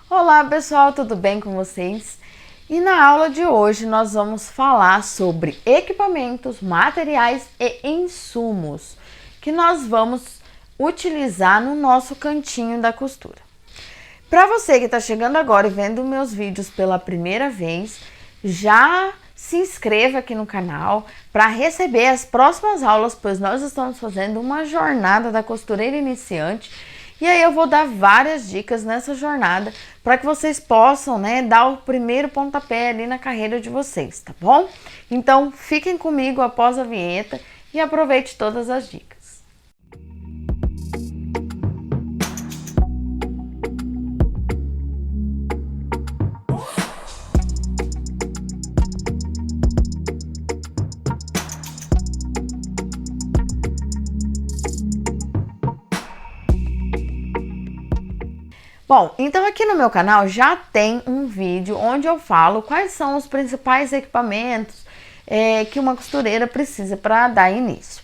Olá pessoal, tudo bem com vocês? E na aula de hoje nós vamos falar sobre equipamentos, materiais e insumos que nós vamos utilizar no nosso cantinho da costura. Para você que está chegando agora e vendo meus vídeos pela primeira vez, já se inscreva aqui no canal para receber as próximas aulas, pois nós estamos fazendo uma jornada da costureira iniciante. E aí eu vou dar várias dicas nessa jornada para que vocês possam, dar o primeiro pontapé ali na carreira de vocês, tá bom? Então fiquem comigo após a vinheta e aproveite todas as dicas. Bom, então aqui no meu canal já tem um vídeo onde eu falo quais são os principais equipamentos que uma costureira precisa para dar início.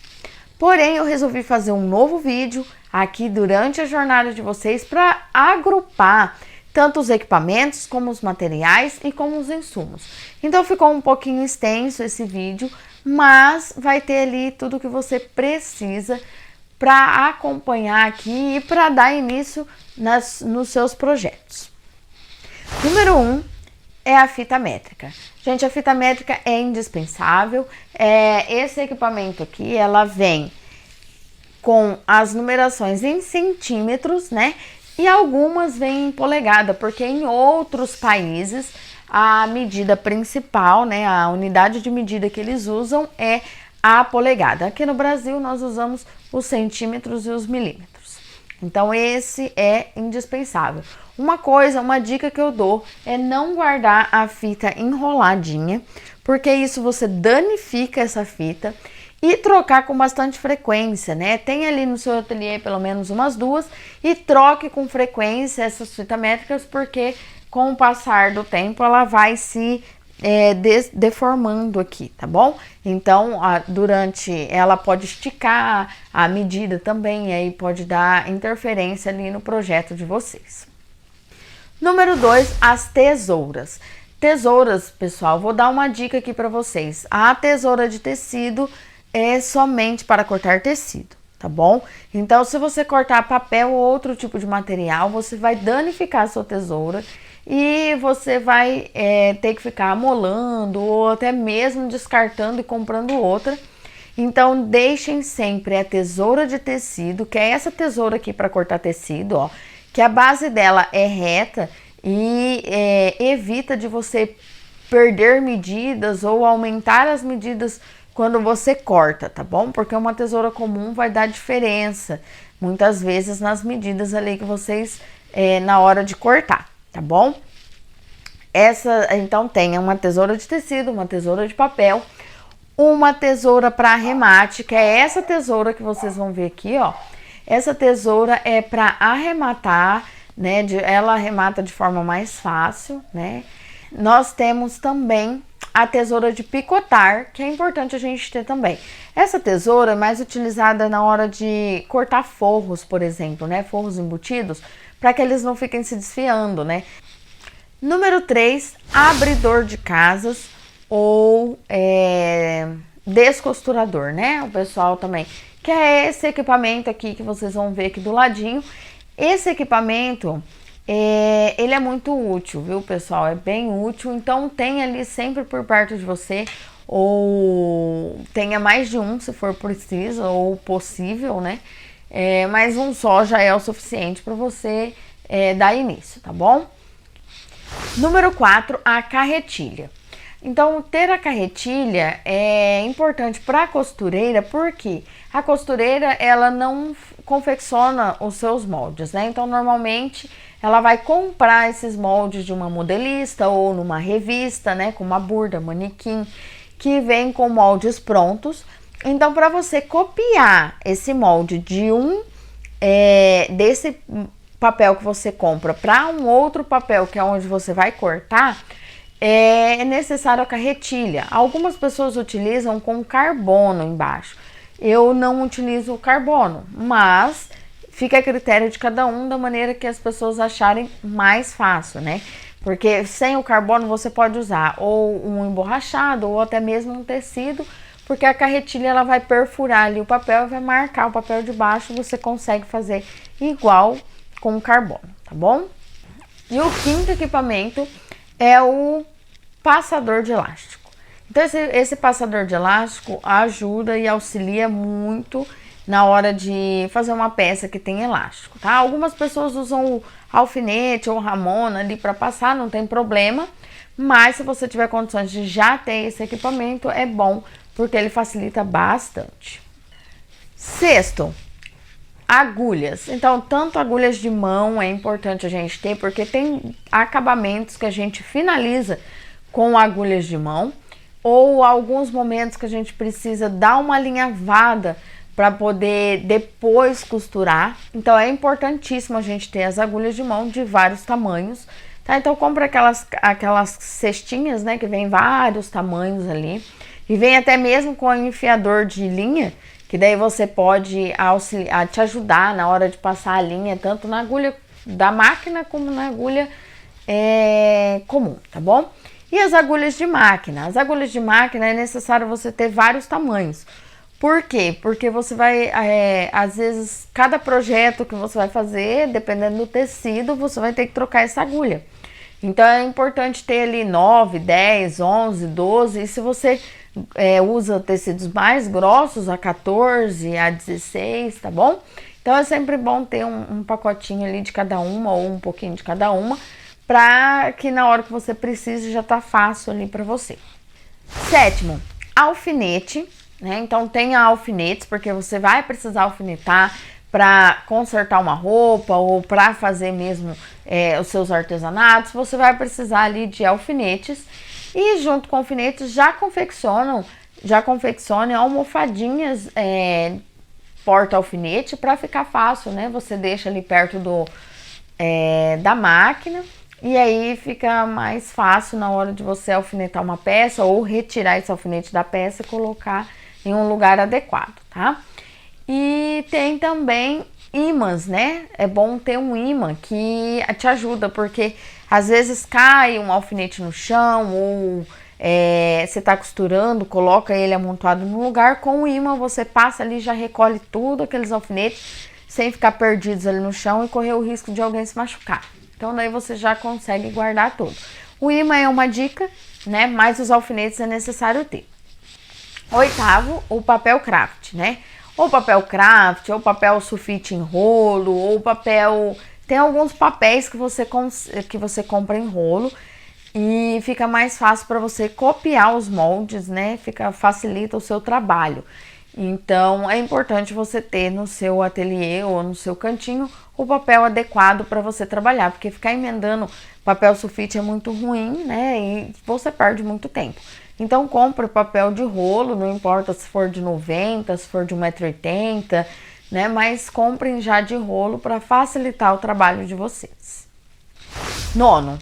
Porém, eu resolvi fazer um novo vídeo aqui durante a jornada de vocês para agrupar tanto os equipamentos como os materiais e como os insumos. Então ficou um pouquinho extenso esse vídeo, mas vai ter ali tudo que você precisa para acompanhar aqui e para dar início nos seus projetos. Número 1 é a fita métrica. Gente, a fita métrica é indispensável. Esse equipamento aqui, ela vem com as numerações em centímetros, né? E algumas vêm em polegada, porque em outros países a medida principal, né? A unidade de medida que eles usam é a polegada. Aqui no Brasil nós usamos os centímetros e os milímetros. Então esse é indispensável. Uma dica que eu dou é não guardar a fita enroladinha, porque isso você danifica essa fita, e trocar com bastante frequência, né? Tem ali no seu ateliê pelo menos umas duas e troque com frequência essas fitas métricas, porque com o passar do tempo ela vai se deformando aqui, tá bom? Então, ela pode esticar a medida também, e aí pode dar interferência ali no projeto de vocês. Número 2, as tesouras. Tesouras, pessoal, vou dar uma dica aqui para vocês. A tesoura de tecido é somente para cortar tecido, tá bom? Então, se você cortar papel ou outro tipo de material, você vai danificar a sua tesoura e você vai ter que ficar amolando ou até mesmo descartando e comprando outra. Então deixem sempre a tesoura de tecido, que é essa tesoura aqui para cortar tecido, ó, que a base dela é reta e evita de você perder medidas ou aumentar as medidas quando você corta, tá bom? Porque uma tesoura comum vai dar diferença muitas vezes nas medidas ali que vocês na hora de cortar, tá bom? Então tem uma tesoura de tecido, uma tesoura de papel, uma tesoura para arremate, que é essa tesoura que vocês vão ver aqui, ó. Essa tesoura é para arrematar, né? Ela arremata de forma mais fácil, né? Nós temos também a tesoura de picotar, que é importante a gente ter também. Essa tesoura é mais utilizada na hora de cortar forros, por exemplo, né? Forros embutidos, para que eles não fiquem se desfiando, né? Número 3, abridor de casas ou descosturador, né? O pessoal também, que é esse equipamento aqui que vocês vão ver aqui do ladinho. Esse equipamento, ele é muito útil, viu, pessoal? É bem útil, então tenha ali sempre por perto de você, ou tenha mais de um se for preciso ou possível, né? Mas um só já é o suficiente para você dar início, tá bom? Número 4, a carretilha. Então, ter a carretilha é importante para a costureira, porque a costureira, ela não confecciona os seus moldes, né? Então, normalmente, ela vai comprar esses moldes de uma modelista ou numa revista, né? Como a Burda, Manequim, que vem com moldes prontos. Então, para você copiar esse molde de desse papel que você compra para um outro papel, que é onde você vai cortar, é necessário a carretilha. Algumas pessoas utilizam com carbono embaixo. Eu não utilizo o carbono, mas fica a critério de cada um, da maneira que as pessoas acharem mais fácil, né? Porque sem o carbono você pode usar ou um emborrachado ou até mesmo um tecido, porque a carretilha ela vai perfurar ali o papel e vai marcar o papel de baixo, você consegue fazer igual com o carbono, tá bom? E o quinto equipamento é o passador de elástico. Então esse passador de elástico ajuda e auxilia muito na hora de fazer uma peça que tem elástico, tá? Algumas pessoas usam o alfinete ou ramona ali para passar, não tem problema, mas se você tiver condições de já ter esse equipamento, é bom, porque ele facilita bastante. Sexto, agulhas. Então, tanto agulhas de mão é importante a gente ter, porque tem acabamentos que a gente finaliza com agulhas de mão, ou alguns momentos que a gente precisa dar uma alinhavada para poder depois costurar. Então é importantíssimo a gente ter as agulhas de mão de vários tamanhos, tá? Então compra aquelas cestinhas, né, que vem vários tamanhos ali, e vem até mesmo com enfiador de linha, que daí você pode auxiliar, te ajudar na hora de passar a linha, tanto na agulha da máquina como na agulha comum, tá bom? E as agulhas de máquina? As agulhas de máquina é necessário você ter vários tamanhos. Por quê? Porque você vai, às vezes, cada projeto que você vai fazer, dependendo do tecido, você vai ter que trocar essa agulha. Então é importante ter ali 9, 10, 11, 12, e se você usa tecidos mais grossos, a 14, a 16, tá bom? Então é sempre bom ter um pacotinho ali de cada uma, ou um pouquinho de cada uma, para que na hora que você precise já tá fácil ali para você. Sétimo, alfinete. Então tenha alfinetes, porque você vai precisar alfinetar para consertar uma roupa ou para fazer mesmo os seus artesanatos. Você vai precisar ali de alfinetes, e junto com alfinetes já confeccione almofadinhas porta-alfinete para ficar fácil, né? Você deixa ali perto da máquina, e aí fica mais fácil na hora de você alfinetar uma peça ou retirar esse alfinete da peça e colocar em um lugar adequado, tá? E tem também ímãs, né? É bom ter um ímã que te ajuda, porque às vezes cai um alfinete no chão, ou você tá costurando, coloca ele amontoado no lugar. Com o ímã você passa ali, já recolhe tudo aqueles alfinetes, sem ficar perdidos ali no chão e correr o risco de alguém se machucar. Então daí você já consegue guardar tudo. O ímã é uma dica, né? Mas os alfinetes é necessário ter. Oitavo, o papel craft, né? Ou papel craft, ou papel sulfite em rolo, ou papel... Tem alguns papéis que você compra em rolo e fica mais fácil para você copiar os moldes, né? Facilita o seu trabalho. Então, é importante você ter no seu ateliê ou no seu cantinho o papel adequado para você trabalhar, porque ficar emendando papel sulfite é muito ruim, né? E você perde muito tempo. Então compre papel de rolo, não importa se for de 90, se for de 1,80 m, né? Mas comprem já de rolo para facilitar o trabalho de vocês. Nono,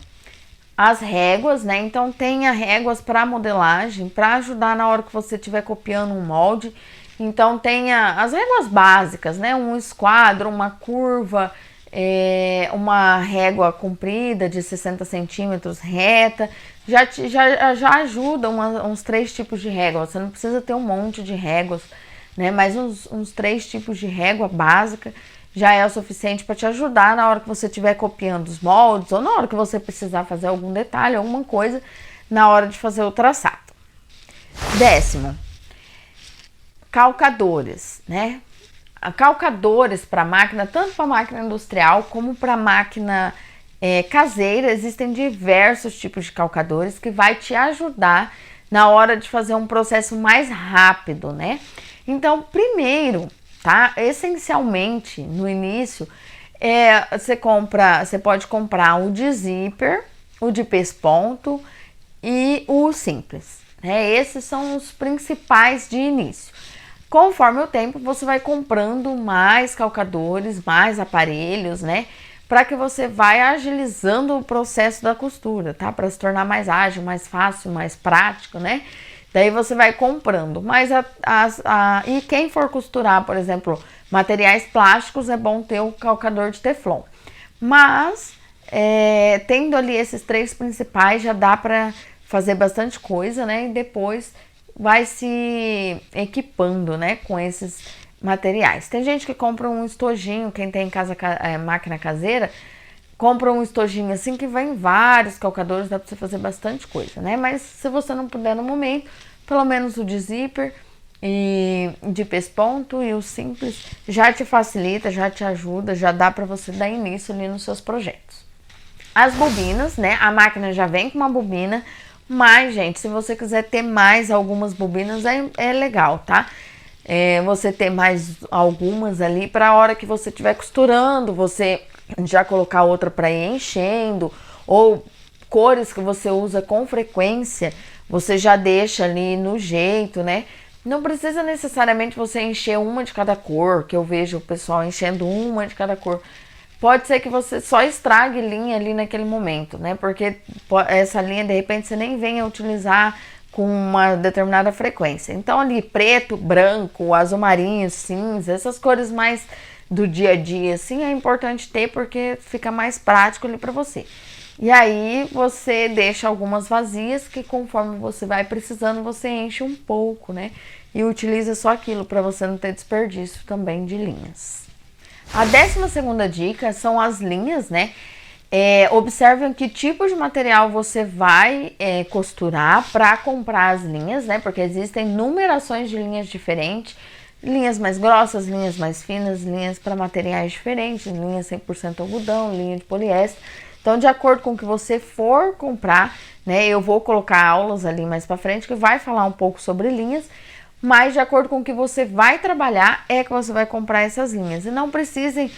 as réguas, né? Então tenha réguas para modelagem, para ajudar na hora que você estiver copiando um molde. Então tenha as réguas básicas, né? Um esquadro, uma curva, uma régua comprida de 60 centímetros reta, já ajuda uns 3 tipos de régua. Você não precisa ter um monte de réguas, né? Mas uns 3 tipos de régua básica já é o suficiente para te ajudar na hora que você estiver copiando os moldes, ou na hora que você precisar fazer algum detalhe, alguma coisa, na hora de fazer o traçado. Décimo, calcadores, né? Calcadores para máquina, tanto para máquina industrial como para máquina caseira. Existem diversos tipos de calcadores que vai te ajudar na hora de fazer um processo mais rápido, né? Então, primeiro, tá? Essencialmente, no início, você pode comprar o de zíper, o de pesponto e o simples, né? Esses são os principais de início. Conforme o tempo, você vai comprando mais calcadores, mais aparelhos, né? Para que você vai agilizando o processo da costura, tá? Para se tornar mais ágil, mais fácil, mais prático, né? Daí você vai comprando. Mas e quem for costurar, por exemplo, Materiais plásticos é bom ter o calcador de Teflon. Mas, tendo ali esses 3 principais, já dá para fazer bastante coisa, né? E depois vai se equipando, né, com esses materiais. Tem gente que compra um estojinho, quem tem em casa máquina caseira, compra um estojinho assim que vem vários calcadores, dá para você fazer bastante coisa, né? Mas se você não puder no momento, pelo menos o de zíper e de pesponto e o simples já te facilita, já te ajuda, já dá para você dar início ali nos seus projetos. As bobinas, né? A máquina já vem com uma bobina, mas, gente, se você quiser ter mais algumas bobinas, é legal, tá? Você ter mais algumas ali para a hora que você estiver costurando, você já colocar outra para ir enchendo, ou cores que você usa com frequência, você já deixa ali no jeito, né? Não precisa necessariamente você encher uma de cada cor, que eu vejo o pessoal enchendo uma de cada cor. Pode ser que você só estrague linha ali naquele momento, né? Porque essa linha, de repente, você nem venha utilizar com uma determinada frequência. Então, ali, preto, branco, azul marinho, cinza, essas cores mais do dia a dia, assim, é importante ter porque fica mais prático ali para você. E aí, você deixa algumas vazias que conforme você vai precisando, você enche um pouco, né? E utiliza só aquilo para você não ter desperdício também de linhas. A 12ª dica são as linhas, né? Observem que tipo de material você vai costurar para comprar as linhas, né? Porque existem numerações de linhas diferentes, linhas mais grossas, linhas mais finas, linhas para materiais diferentes, linhas 100% algodão, linha de poliéster. Então, de acordo com o que você for comprar, né? Eu vou colocar aulas ali mais para frente que vai falar um pouco sobre linhas, mas de acordo com o que você vai trabalhar é que você vai comprar essas linhas. E não precisem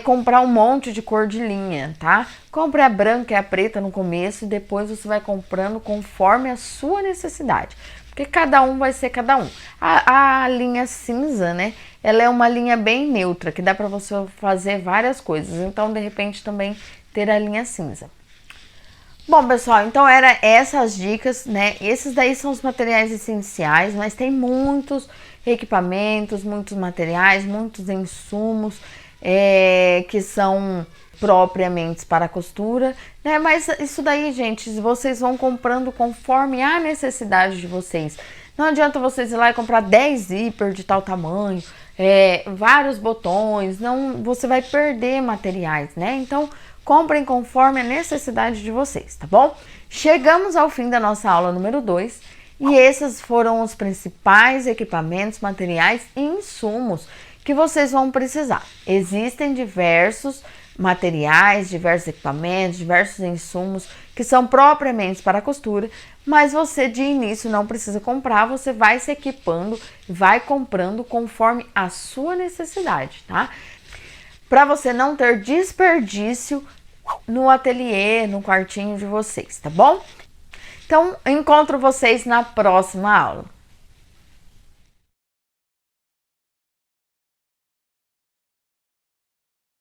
comprar um monte de cor de linha, tá? Compre a branca e a preta no começo e depois você vai comprando conforme a sua necessidade. Porque cada um vai ser cada um. A linha cinza, né? Ela é uma linha bem neutra, que dá para você fazer várias coisas. Então, de repente, também ter a linha cinza. Bom, pessoal, então eram essas dicas, né? Esses daí são os materiais essenciais, mas tem muitos equipamentos, muitos materiais, muitos insumos que são propriamente para a costura, né? Mas isso daí, gente, vocês vão comprando conforme a necessidade de vocês. Não adianta vocês ir lá e comprar 10 zíper de tal tamanho, vários botões, não, você vai perder materiais, né? Então, comprem conforme a necessidade de vocês, tá bom? Chegamos ao fim da nossa aula número 2 e esses foram os principais equipamentos, materiais e insumos que vocês vão precisar. Existem diversos materiais, diversos equipamentos, diversos insumos que são propriamente para a costura, mas você de início não precisa comprar, você vai se equipando, vai comprando conforme a sua necessidade, tá? Para você não ter desperdício no ateliê, no quartinho de vocês, tá bom? Então, encontro vocês na próxima aula.